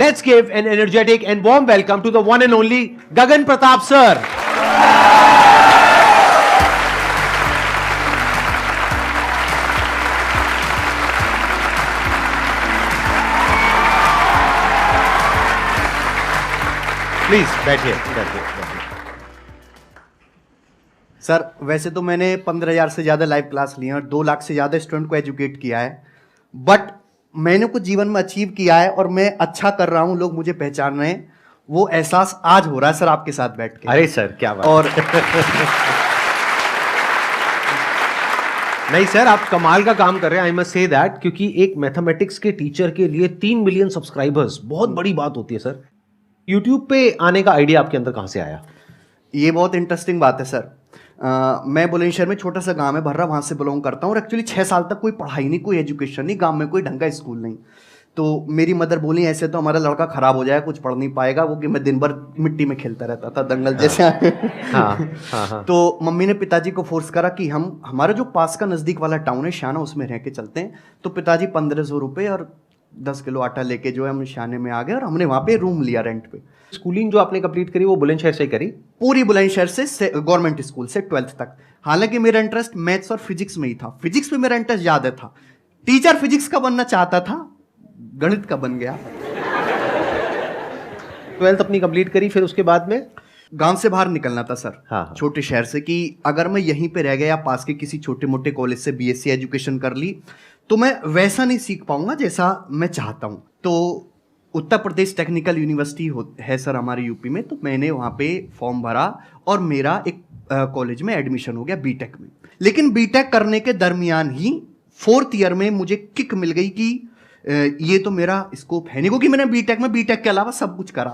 Let's give an energetic and warm welcome to the one and only Gagan Pratap sir. Please, बैठिए। Sir वैसे तो मैंने 15,000 से ज्यादा लाइव क्लास लिए और 2 लाख से ज्यादा स्टूडेंट को एजुकेट किया है, बट मैंने कुछ जीवन में अचीव किया है और मैं अच्छा कर रहा हूं, लोग मुझे पहचान रहे हैं, वो एहसास आज हो रहा है सर आपके साथ बैठ के। अरे सर क्या बात। और नहीं सर, आप कमाल का काम कर रहे हैं, आई मस्ट से दैट, क्योंकि एक मैथमेटिक्स के टीचर के लिए 3 मिलियन सब्सक्राइबर्स बहुत बड़ी बात होती है सर। यूट्यूब पे आने का आइडिया आपके अंदर कहां से आया? ये बहुत इंटरेस्टिंग बात है सर। मैं बुलंदशहर में छोटा सा गांव है भर्रा, वहां से बिलोंग करता हूँ और एक्चुअली 6 साल तक कोई पढ़ाई नहीं, कोई एजुकेशन नहीं, गांव में कोई ढंग का स्कूल नहीं। तो मेरी मदर बोली ऐसे तो हमारा लड़का खराब हो जाएगा, कुछ पढ़ नहीं पाएगा, वो कि मैं दिन भर मिट्टी में खेलता रहता था दंगल जैसे। हाँ। तो मम्मी ने पिताजी को फोर्स करा कि हमारा जो पास का नजदीक वाला टाउन है शाना, उसमें रह के चलते हैं। तो पिताजी 1500 रुपये और 10 किलो आटा लेके जो है हम शाने में आ गए और हमने वहाँ पे रूम लिया रेंट पे। स्कूलिंग जो आपने कंप्लीट करी वो बुलंदशहर से ही करी? पूरी बुलंदशहर से गवर्नमेंट स्कूल से 12th तक। हालांकि मेरा इंटरेस्ट मैथ्स और फिजिक्स में ही था, फिजिक्स में मेरा इंटरेस्ट ज्यादा था। टीचर फिजिक्स का बनना चाहता था, गणित का बन गया। 12th अपनी कंप्लीट करी, फिर उसके बाद में गांव से बाहर निकलना था सर। हाँ। छोटे शहर से, कि अगर मैं यहीं पे रह गया पास के किसी छोटे मोटे कॉलेज से बीएससी एजुकेशन कर ली तो मैं वैसा नहीं सीख पाऊंगा जैसा मैं चाहता हूं। तो उत्तर प्रदेश टेक्निकल यूनिवर्सिटी है सर हमारे यूपी में, तो मैंने वहां पे फॉर्म भरा और मेरा एक कॉलेज में एडमिशन हो गया बीटेक में। लेकिन बीटेक करने के दरमियान ही 4th ईयर में मुझे किक मिल गई कि ये तो मेरा स्कोप है नहीं, क्योंकि मैंने बीटेक के अलावा सब कुछ करा।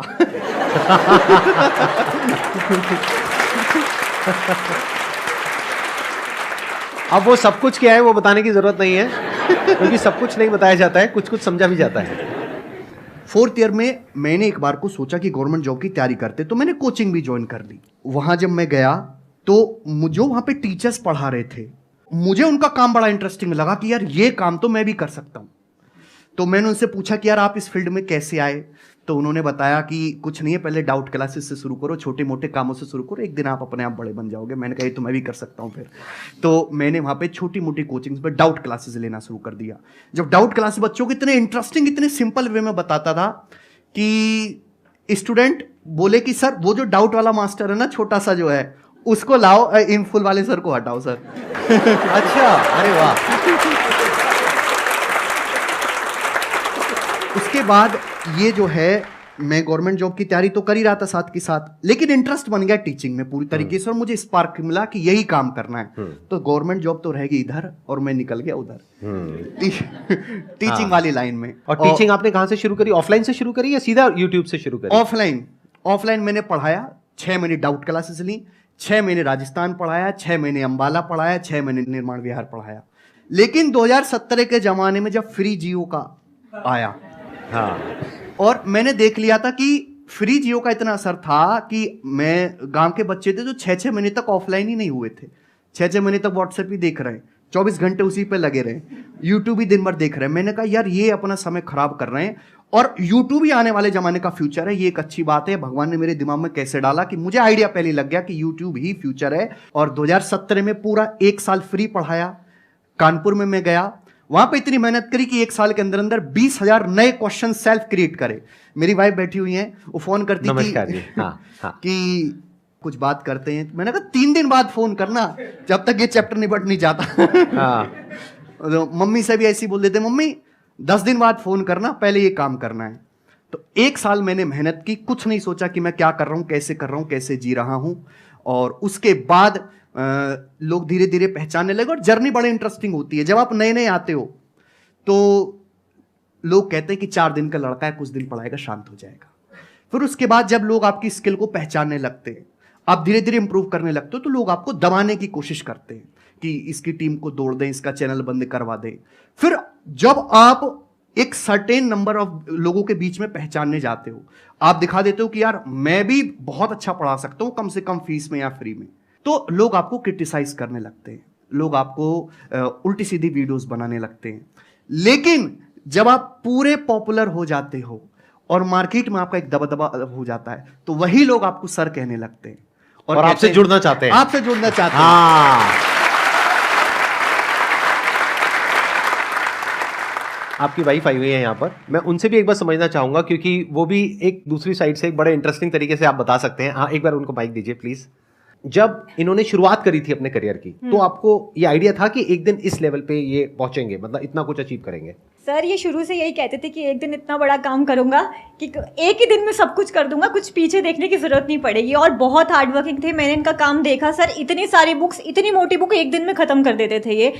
अब वो सब कुछ क्या है वो बताने की जरूरत नहीं है, क्योंकि सब कुछ नहीं बताया जाता है, कुछ कुछ समझा भी जाता है। 4th ईयर में मैंने एक बार को सोचा कि गवर्नमेंट जॉब की तैयारी करते, तो मैंने कोचिंग भी ज्वाइन कर ली। वहां जब मैं गया तो मुझे वहां पे टीचर्स पढ़ा रहे थे, मुझे उनका काम बड़ा इंटरेस्टिंग लगा कि यार ये काम तो मैं भी कर सकता हूं। तो मैंने उनसे पूछा कि यार आप इस फील्ड में कैसे आए? तो उन्होंने बताया कि कुछ नहीं है, पहले डाउट क्लासेस से शुरू करो, छोटे मोटे कामों से शुरू करो, एक दिन आप अपने आप बड़े बन जाओगे। मैंने कहा ये तो मैं भी कर सकता हूँ। फिर तो मैंने वहाँ पे छोटी मोटी कोचिंग्स पे डाउट क्लासेस लेना शुरू कर दिया। जब डाउट क्लासेस बच्चों को इतने इंटरेस्टिंग, इतने सिंपल वे में बताता था कि स्टूडेंट बोले कि सर वो जो डाउट वाला मास्टर है ना, छोटा सा जो है, उसको लाओ, इन फुल वाले सर को हटाओ सर। अच्छा, अरे वाह। उसके बाद ये जो है, मैं गवर्नमेंट जॉब की तैयारी तो कर ही रहा था साथ के साथ, लेकिन इंटरेस्ट बन गया टीचिंग में पूरी तरीके से और मुझे स्पार्क मिला कि यही काम करना है। तो गवर्नमेंट जॉब तो रहेगी इधर और मैं निकल गया उधर, टीचिंग वाली लाइन में। और टीचिंग आपने कहां से शुरू करी? ऑफलाइन से शुरू करी या सीधा यूट्यूब से शुरू करी? ऑफलाइन मैंने पढ़ाया। 6 महीने डाउट क्लासेस ली, 6 महीने राजस्थान पढ़ाया, 6 महीने अंबाला पढ़ाया, 6 महीने निर्माण विहार पढ़ाया। लेकिन 2017 के जमाने में जब फ्री जियो का आया, हाँ, और मैंने देख लिया था कि फ्री जियो का इतना असर था कि मैं गांव के बच्चे थे जो 6-6 महीने तक ऑफलाइन ही नहीं हुए थे, 6-6 महीने तक व्हाट्सएप ही देख रहे हैं, 24 घंटे उसी पे लगे रहे, यूट्यूब ही दिन भर देख रहे हैं। मैंने कहा यार ये अपना समय खराब कर रहे हैं और यूट्यूब ही आने वाले जमाने का फ्यूचर है, ये एक अच्छी बात है। भगवान ने मेरे दिमाग में कैसे डाला कि मुझे आइडिया पहले लग गया कि यूट्यूब ही फ्यूचर है। और 2017 में पूरा 1 साल फ्री पढ़ाया। कानपुर में मैं गया, वहां पे इतनी मेहनत करी कि 1 साल के अंदर अंदर 20,000 नए क्वेश्चन सेल्फ क्रिएट करे। मेरी वाइफ बैठी हुई है, वो फोन करती थी कि कुछ बात करते हैं। मैंने कहा 3 दिन बाद फोन करना, जब तक ये चैप्टर निपट नहीं जाता। तो मम्मी से भी ऐसी बोल देते, मम्मी 10 दिन बाद फोन करना, पहले ये काम करना है। तो 1 साल मैंने मेहनत की, कुछ नहीं सोचा कि मैं क्या कर रहा हूं, कैसे कर रहा हूं, कैसे जी रहा हूं। और उसके बाद लोग धीरे धीरे पहचानने लगे और जर्नी बड़ी इंटरेस्टिंग होती है। जब आप नए नए आते हो तो लोग कहते हैं कि 4 दिन का लड़का है, कुछ दिन पढ़ाएगा शांत हो जाएगा। फिर उसके बाद जब लोग आपकी स्किल को पहचानने लगते हैं, आप धीरे धीरे इंप्रूव करने लगते हो, तो लोग आपको दबाने की कोशिश करते हैं कि इसकी टीम को तोड़ दें, इसका चैनल बंद करवा दें। फिर जब आप एक सर्टेन नंबर ऑफ लोगों के बीच में पहचानने जाते हो, आप दिखा देते हो कि यार मैं भी बहुत अच्छा पढ़ा सकता हूं, कम से कम फीस में या फ्री में, तो लोग आपको क्रिटिसाइज करने लगते हैं, लोग आपको उल्टी सीधी वीडियोस बनाने लगते हैं। लेकिन जब आप पूरे पॉपुलर हो जाते हो और मार्केट में आपका एक दबदबा हो जाता है, तो वही लोग आपको सर कहने लगते हैं और आपसे जुड़ना चाहते हैं, आपसे जुड़ना चाहते हैं। हाँ। आपकी वाइफ आई हुई है यहाँ पर, मैं उनसे भी एक बार समझना चाहूंगा, क्योंकि वो भी एक दूसरी साइड से एक बड़े इंटरेस्टिंग तरीके से आप बता सकते हैं। हाँ, एक बार उनको माइक दीजिए प्लीज। जब इन्होंने शुरुआत करी थी अपने करियर की, तो आपको ये आइडिया था कि एक दिन इस लेवल पे ये पहुंचेंगे, मतलब इतना कुछ अचीव करेंगे? सर ये शुरू से यही कहते थे कि एक दिन इतना बड़ा काम करूंगा कि एक ही दिन में सब कुछ कर दूंगा, कुछ पीछे देखने की जरूरत नहीं पड़ेगी। और बहुत हार्ड वर्किंग थे, मैंने इनका काम देखा सर। इतनी सारी बुक्स, इतनी मोटी बुक एक दिन में खत्म कर देते थे ये।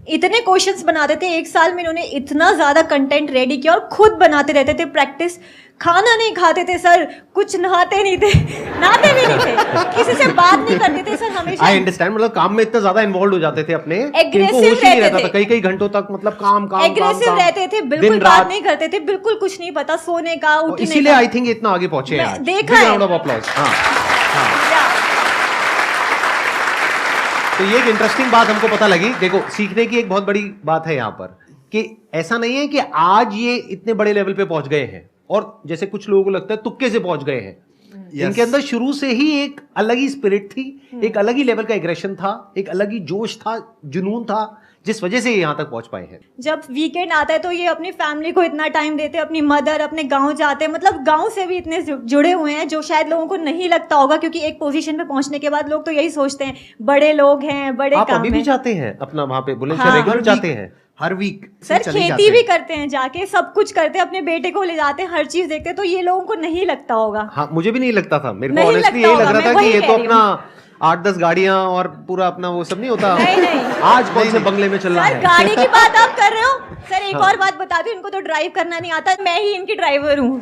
इतने क्वेश्चंस बनाते थे, एक साल में इन्होंने इतना ज़्यादा कंटेंट रेडी किया और खुद बनाते रहते थे प्रैक्टिस। खाना नहीं खाते थे सर, कुछ नहाते नहीं थे, नहाते भी नहीं थे, किसी से बात नहीं करते थे सर हमेशा। आई अंडरस्टैंड, मतलब काम में इतना ज्यादा इन्वॉल्व हो जाते थे अपने, एग्रेसिव रहते थे, कई घंटों तक, मतलब काम एग्रेसिव रहते थे, बिल्कुल बात नहीं करते थे, बिल्कुल कुछ नहीं पता सोने का, उठने का। इसीलिए आई थिंक इतना आगे पहुंचे हैं, देखा है। Round of applause. तो ये एक इंटरेस्टिंग बात हमको पता लगी। देखो, सीखने की एक बहुत बड़ी बात है यहाँ पर कि ऐसा नहीं है कि आज ये इतने बड़े लेवल पे पहुंच गए हैं और जैसे कुछ लोगों को लगता है तुक्के से पहुंच गए हैं। इनके अंदर शुरू से ही एक अलग ही स्पिरिट थी, एक अलग ही लेवल का एग्रेशन था, एक अलग ही जोश था, जुनून था, जिस वजह से ये यहाँ तक पहुंच पाए हैं। जब वीकेंड आता है तो ये अपनी फैमिली को इतना टाइम देते हैं, अपनी मदर, अपने गांव जाते हैं, मतलब गांव से भी इतने जुड़े हुए हैं जो शायद लोगों को नहीं लगता होगा, क्योंकि एक पोजीशन पे पहुंचने के बाद लोग तो यही सोचते हैं बड़े लोग हैं, बड़े आप काम अभी भी हैं। जाते हैं अपना वहां पे बुलंदशहर, हाँ, रेगुलर जाते हैं? हर वीक सर खेती भी करते हैं जाके, सब कुछ करते हैं, अपने बेटे को ले जाते हैं, हर चीज देखते हैं, तो ये लोगों को नहीं लगता होगा। हाँ, मुझे भी नहीं लगता था, मेरे को नहीं ऑनेस्टली लगता यही लग होगा, रहा था मैं कि ये वही तो कह रही अपना 8-10 गाड़ियां और पूरा अपना वो सब नहीं होता। नहीं। आज कौन से बंगले में चल रहा सर है? गाड़ी की बात आप कर रहे हो सर, एक और बात बता दूं, इनको तो ड्राइव करना नहीं आता, मैं ही इनकी ड्राइवर हूँ।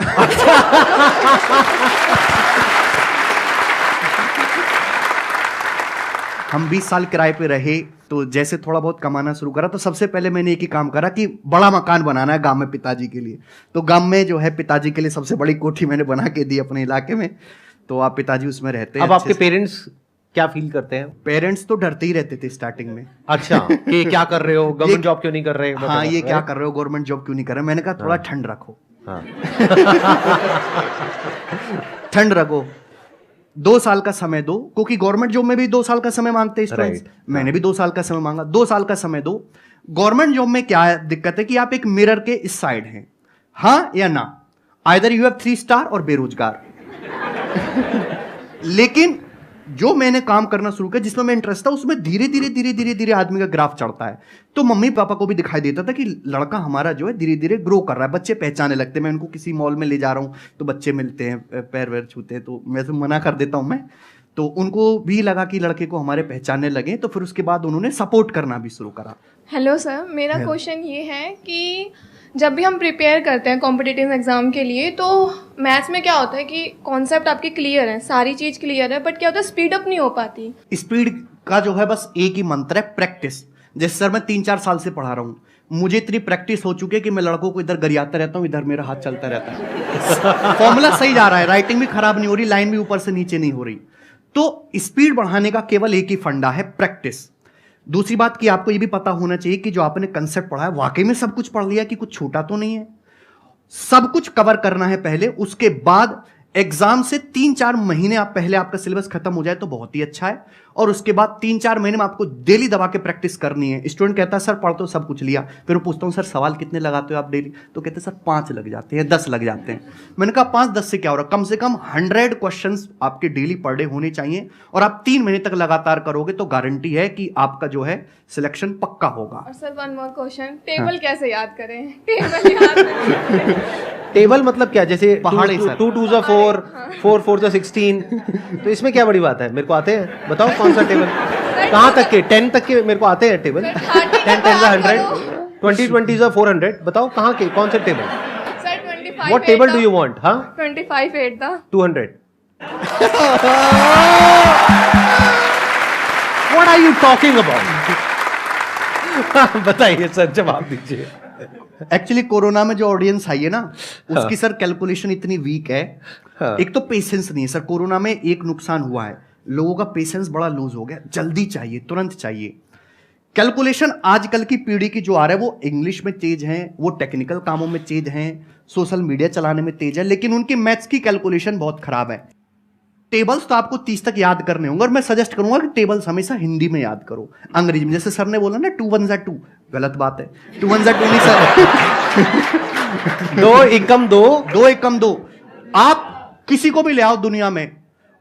हम 20 साल किराए पे रहे, तो जैसे थोड़ा बहुत कमाना शुरू करा, तो सबसे पहले मैंने एक ही काम करा कि बड़ा मकान बनाना है गांव में पिताजी के लिए। तो गांव में जो है पिताजी के लिए सबसे बड़ी कोठी मैंने बना के दी अपने इलाके में, तो आप पिताजी उसमें रहते हैं। अब आपके पेरेंट्स क्या फील करते हैं? पेरेंट्स तो डरते ही रहते थे स्टार्टिंग में। अच्छा, कि क्या कर रहे हो, गवर्नमेंट जॉब क्यों नहीं कर रहे? हाँ, ये क्या कर रहे हो, गवर्नमेंट जॉब क्यों नहीं कर रहे? मैंने कहा थोड़ा ठंड रखो, ठंड रखो, 2 साल का समय दो, क्योंकि गवर्नमेंट जॉब में भी 2 साल का समय मांगते हैं स्टूडेंट्स। मैंने भी 2 साल का समय मांगा, 2 साल का समय दो। गवर्नमेंट जॉब में क्या दिक्कत है कि आप एक मिरर के इस साइड हैं, हाँ या ना, आइदर यू हैव 3 स्टार और बेरोजगार। लेकिन जो मैंने काम करना शुरू किया, जिसमें मैं इंटरेस्ट था, उसमें धीरे धीरे आदमी का ग्राफ चढ़ता है। तो मम्मी पापा को भी दिखाई देता था कि लड़का हमारा जो है धीरे धीरे ग्रो कर रहा है, बच्चे पहचाने लगते हैं। मैं उनको किसी मॉल में ले जा रहा हूँ तो बच्चे मिलते हैं, पैर वैर छूते हैं, तो मैं तो मना कर देता हूँ मैं। तो उनको भी लगा कि लड़के को हमारे पहचानने लगे, तो फिर उसके बाद उन्होंने सपोर्ट करना भी शुरू करा। हेलो सर, मेरा क्वेश्चन ये है कि जब भी हम प्रिपेयर करते हैं कॉम्पिटिटिव एग्ज़ाम के लिए, तो मैथ्स में क्या होता है कि कॉन्सेप्ट आपके क्लियर है, सारी चीज़ क्लियर है, बट क्या होता है स्पीड अप नहीं हो पाती। स्पीड का जो है बस एक ही मंत्र है, प्रैक्टिस। जैसे सर मैं 3-4 साल से पढ़ा रहा हूँ, मुझे इतनी प्रैक्टिस हो चुकी है कि मैं लड़कों को इधर गरियाता रहता हूँ, इधर मेरा हाथ चलता रहता है। फॉर्मूला सही जा रहा है, राइटिंग भी खराब नहीं हो रही, लाइन भी ऊपर से नीचे नहीं हो रही। तो स्पीड बढ़ाने का केवल एक ही फंडा है, प्रैक्टिस। दूसरी बात कि आपको ये भी पता होना चाहिए कि जो आपने कंसेप्ट पढ़ा है वाकई में सब कुछ पढ़ लिया कि कुछ छूटा तो नहीं है। सब कुछ कवर करना है पहले, उसके बाद एग्जाम से 3-4 महीने आप पहले आपका सिलेबस खत्म हो जाए तो बहुत ही अच्छा है, और उसके बाद 3-4 महीने में आपको डेली दबा के प्रैक्टिस करनी है। स्टूडेंट कहता है सर पढ़ तो सब कुछ लिया, फिर मैं पूछता हूँ सर सवाल कितने लगाते हो आप डेली, तो कहते हैं सर 5 लग जाते हैं, 10 लग जाते हैं। मैंने कहा 5-10 से क्या हो रहा है, कम से कम 100 क्वेश्चंस आपके डेली पर डे होने चाहिए, और आप 3 महीने तक लगातार करोगे तो गारंटी है कि आपका जो है सिलेक्शन पक्का होगा। और sir one more question, table कैसे याद करें? टेबल याद करें। टेबल मतलब क्या? जैसे पहाड़े सर, 2 2 4 4 4 16, तो इसमें क्या बड़ी बात है? मेरे को आते हैं, बताओ कौन सा टेबल? कहाँ तक के? 10 तक के मेरे को आते हैं टेबल। 10 10 100, 20 20 400, बताओ कहाँ के, कौन से table? Sir 25 what table do you want? हाँ, 25 8 था 200। What are you talking about? बताइए सर, जवाब दीजिए। एक्चुअली कोरोना में जो ऑडियंस आई है ना, उसकी सर कैलकुलेशन इतनी वीक है। एक तो पेशेंस नहीं है सर, कोरोना में एक नुकसान हुआ है, लोगों का पेशेंस बड़ा लूज हो गया, जल्दी चाहिए, तुरंत चाहिए। कैलकुलेशन आजकल की पीढ़ी की जो आ रहा है वो इंग्लिश में तेज है, वो टेक्निकल कामों में तेज हैं, सोशल मीडिया चलाने में तेज है, लेकिन उनकी मैथ्स की कैलकुलेशन बहुत खराब है। टेबल्स तो आपको 30 तक याद करने होंगे, और मैं सजेस्ट करूंगा कि टेबल्स हमेशा हिंदी में याद करो। अंग्रेजी में जैसे सर ने बोला ना 2 1 2, गलत बात है, 2 1 2 नहीं सर। 2 एकम 2, 2 एकम 2। आप किसी को भी ले आओ दुनिया में,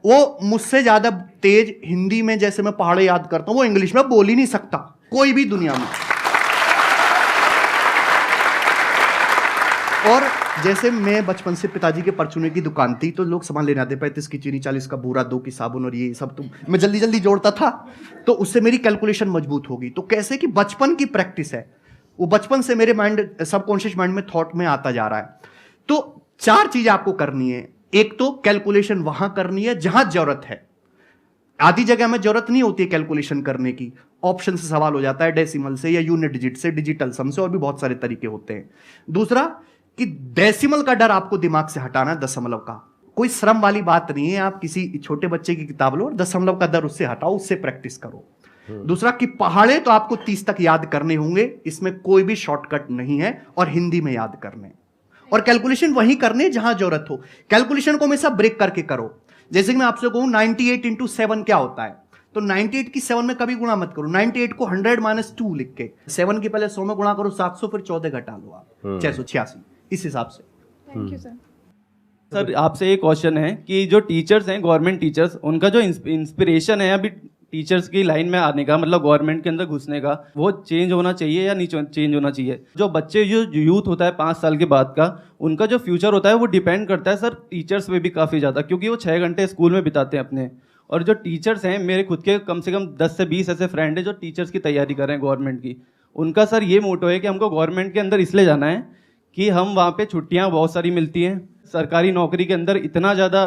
वो मुझसे ज्यादा तेज हिंदी में जैसे मैं पहाड़े याद करता हूं, वो इंग्लिश में बोल ही नहीं सकता, कोई भी दुनिया में। और जैसे मैं बचपन से पिताजी के परचूने की दुकान थी, तो लोग सामान लेने आते, 35 की चीनी, 40 का बूरा, 2 की साबुन और ये सब, तो मैं जल्दी जल्दी जोड़ता था, तो उससे मेरी कैलकुलेशन मजबूत होगी। तो कैसे कि बचपन की प्रैक्टिस है, वो बचपन से मेरे माइंड, सबकॉन्शियस माइंड में, थॉट में आता जा रहा है। तो 4 चीजें आपको करनी है। एक तो कैलकुलेशन वहां करनी है जहां जरूरत है, आधी जगह में जरूरत नहीं होती है कैलकुलेशन करने की, ऑप्शन से सवाल हो जाता है, डेसिमल से या यूनिट डिजिट से, डिजिटल सम से, और भी बहुत सारे तरीके होते हैं। दूसरा कि डेसिमल का डर आपको दिमाग से हटाना है, दशमलव का। कोई श्रम वाली बात नहीं है, आप किसी छोटे बच्चे की किताब लो और दशमलव का डर उससे हटाओ, उससे प्रैक्टिस करो। दूसरा कि पहाड़े तो आपको 30 तक याद करने होंगे, इसमें कोई भी शॉर्टकट नहीं है, और हिंदी में याद करने, और कैलकुलेशन वही करने जहां जरूरत हो। कैलकुलेशन को हमेशा ब्रेक करके करो। जैसे कि मैं आपसे कहूं 98 इंटू 7 क्या होता है, तो 98 की 7 में कभी गुणा मत करो, 98 को 100 - 2 लिख के 7 की पहले 100 में गुणा करो, 700, फिर 14 घटा लो आप, 686, इस हिसाब से। Thank you sir. सर आपसे एक क्वेश्चन है कि जो टीचर्स हैं, गवर्नमेंट टीचर्स, उनका जो इंस्पिरेशन है अभी टीचर्स की लाइन में आने का, मतलब गवर्नमेंट के अंदर घुसने का, वो चेंज होना चाहिए या नहीं चेंज होना चाहिए? जो बच्चे, जो यूथ होता है 5 साल के बाद का, उनका जो फ्यूचर होता है वो डिपेंड करता है सर टीचर्स पे भी काफ़ी ज़्यादा, क्योंकि वो 6 घंटे स्कूल में बिताते हैं अपने। और जो टीचर्स हैं, मेरे खुद के कम से कम 10 से 20 ऐसे फ्रेंड हैं जो टीचर्स की तैयारी कर रहे हैं गवर्नमेंट की। उनका सर ये मोटो है कि हमको गवर्नमेंट के अंदर इसलिए जाना है कि हम वहाँ पे छुट्टियाँ बहुत सारी मिलती हैं, सरकारी नौकरी के अंदर इतना ज़्यादा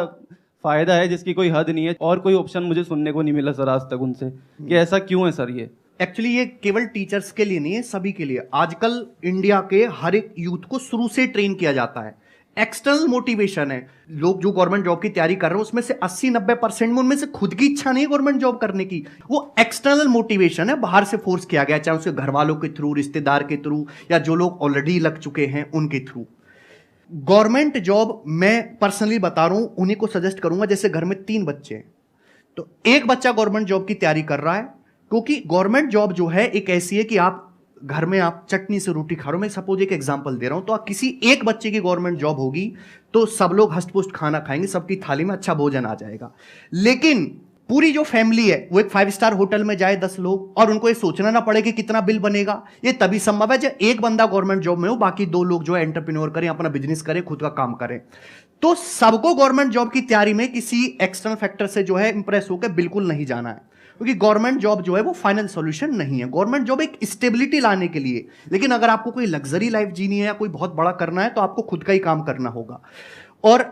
फ़ायदा है जिसकी कोई हद नहीं है, और कोई ऑप्शन मुझे सुनने को नहीं मिला सर आज तक उनसे कि ऐसा क्यों है सर। ये एक्चुअली ये केवल टीचर्स के लिए नहीं है, सभी के लिए। आजकल इंडिया के हर एक यूथ को शुरू से ट्रेन किया जाता है, एक्सटर्नल मोटिवेशन है। लोग जो गवर्नमेंट जॉब की तैयारी कर रहे हैं उसमें से 80-90% में उनमें से खुद की इच्छा नहीं है गवर्नमेंट जॉब करने की, वो एक्सटर्नल मोटिवेशन है, बाहर से फोर्स किया गया, चाहे उसके घर वालों के थ्रू, रिश्तेदार के थ्रू, या जो लोग ऑलरेडी लग चुके हैं उनके थ्रू। गवर्नमेंट जॉब मैं पर्सनली बता रहा हूं, उन्हीं को सजेस्ट करूंगा जैसे घर में 3 बच्चे हैं, तो एक बच्चा गवर्नमेंट जॉब की तैयारी कर रहा है, क्योंकि गवर्नमेंट जॉब जो है एक ऐसी है कि आप घर में आप चटनी से रोटी खा रहे हो। मैं सपोज एक एग्जांपल दे रहा हूं, तो किसी एक बच्चे की गवर्नमेंट जॉब होगी तो सब लोग हष्ट-पुष्ट खाना खाएंगे, सबकी थाली में अच्छा भोजन आ जाएगा। लेकिन पूरी जो फैमिली है वो एक 5 स्टार होटल में जाए 10 लोग, और उनको ये सोचना ना पड़े कि कितना बिल बनेगा, ये तभी संभव है जब एक बंदा गवर्नमेंट जॉब में हो, बाकी 2 लोग जो है एंटरप्रेन्योर करें, अपना बिजनेस करें, खुद का काम करें। तो सबको गवर्नमेंट जॉब की तैयारी में किसी एक्सटर्नल फैक्टर से जो है इंप्रेस होकर बिल्कुल नहीं जाना है, क्योंकि गवर्नमेंट जॉब जो है वो फाइनल सॉल्यूशन नहीं है। गवर्नमेंट जॉब एक स्टेबिलिटी लाने के लिए, लेकिन अगर आपको कोई लग्जरी लाइफ जीनी है या कोई बहुत बड़ा करना है तो आपको खुद का ही काम करना होगा। और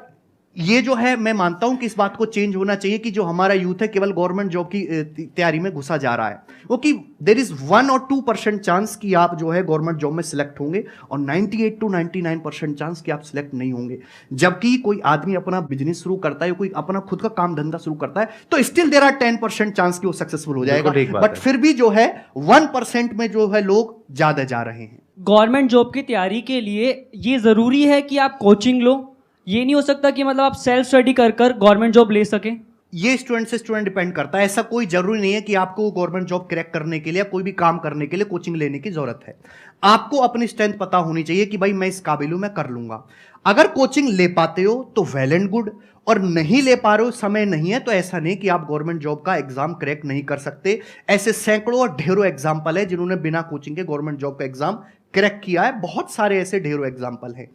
ये जो है मैं मानता हूं कि इस बात को चेंज होना चाहिए कि जो हमारा यूथ है केवल गवर्नमेंट जॉब की तैयारी में घुसा जा रहा है, क्योंकि देयर इज 1 और 2% चांस कि आप जो है गवर्नमेंट जॉब में सिलेक्ट होंगे, और 98 to 99% चांस कि आप सिलेक्ट नहीं होंगे। जबकि कोई आदमी अपना बिजनेस शुरू करता है, कोई अपना खुद का काम धंधा शुरू करता है, तो स्टिल देयर आर 10% चांस कि वो सक्सेसफुल हो जाएगा, बट फिर भी जो है 1% में जो है लोग ज्यादा जा रहे हैं। गवर्नमेंट जॉब की तैयारी के लिए ये जरूरी है कि आप कोचिंग लो, ये नहीं हो सकता कि मतलब आप सेल्फ स्टडी कर गवर्नमेंट जॉब ले सकें? ये स्टूडेंट से स्टूडेंट डिपेंड करता है, ऐसा कोई जरूरी नहीं है कि आपको गवर्नमेंट जॉब क्रैक करने के लिए, कोई भी काम करने के लिए कोचिंग लेने की जरूरत है। आपको अपनी स्ट्रेंथ पता होनी चाहिए कि भाई मैं इस काबिल हूं, मैं कर लूंगा। अगर कोचिंग ले पाते हो तो वेल एंड गुड, और नहीं ले पा रहे हो, समय नहीं है, तो ऐसा नहीं कि आप गवर्नमेंट जॉब का एग्जाम क्रैक नहीं कर सकते। ऐसे सैकड़ों और ढेरों एग्जाम्पल है जिन्होंने बिना कोचिंग के गवर्नमेंट जॉब का एग्जाम क्रैक किया है, बहुत सारे ऐसे ढेरों एग्जाम्पल हैं।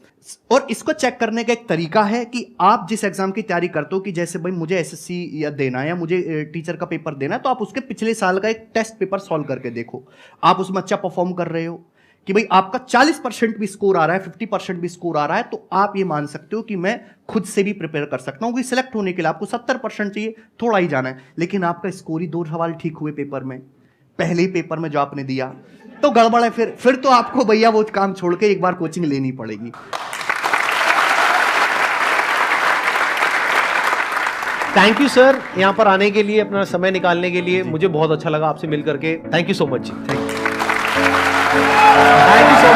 और इसको चेक करने का एक तरीका है कि आप जिस एग्जाम की तैयारी करते हो, कि जैसे भाई मुझे एसएससी या देना है या मुझे टीचर का पेपर देना है, तो आप उसके पिछले साल का एक टेस्ट पेपर सॉल्व करके देखो, आप उसमें अच्छा परफॉर्म कर रहे हो, कि भाई आपका 40% भी स्कोर आ रहा है, 50% भी स्कोर आ रहा है, तो आप ये मान सकते हो कि मैं खुद से भी प्रिपेयर कर सकता हूं। कि सिलेक्ट होने के लिए आपको 70% चाहिए, थोड़ा ही जाना है, लेकिन आपका स्कोर ही 2 सवाल ठीक हुए पेपर में, पहले ही पेपर में जो आपने दिया, तो गड़बड़ है। फिर तो आपको भैया वो काम छोड़ के एक बार कोचिंग लेनी पड़ेगी। थैंक यू सर, यहाँ पर आने के लिए, अपना समय निकालने के लिए। मुझे बहुत अच्छा लगा आपसे मिल करके। Thank you so much. Thank you. Thank you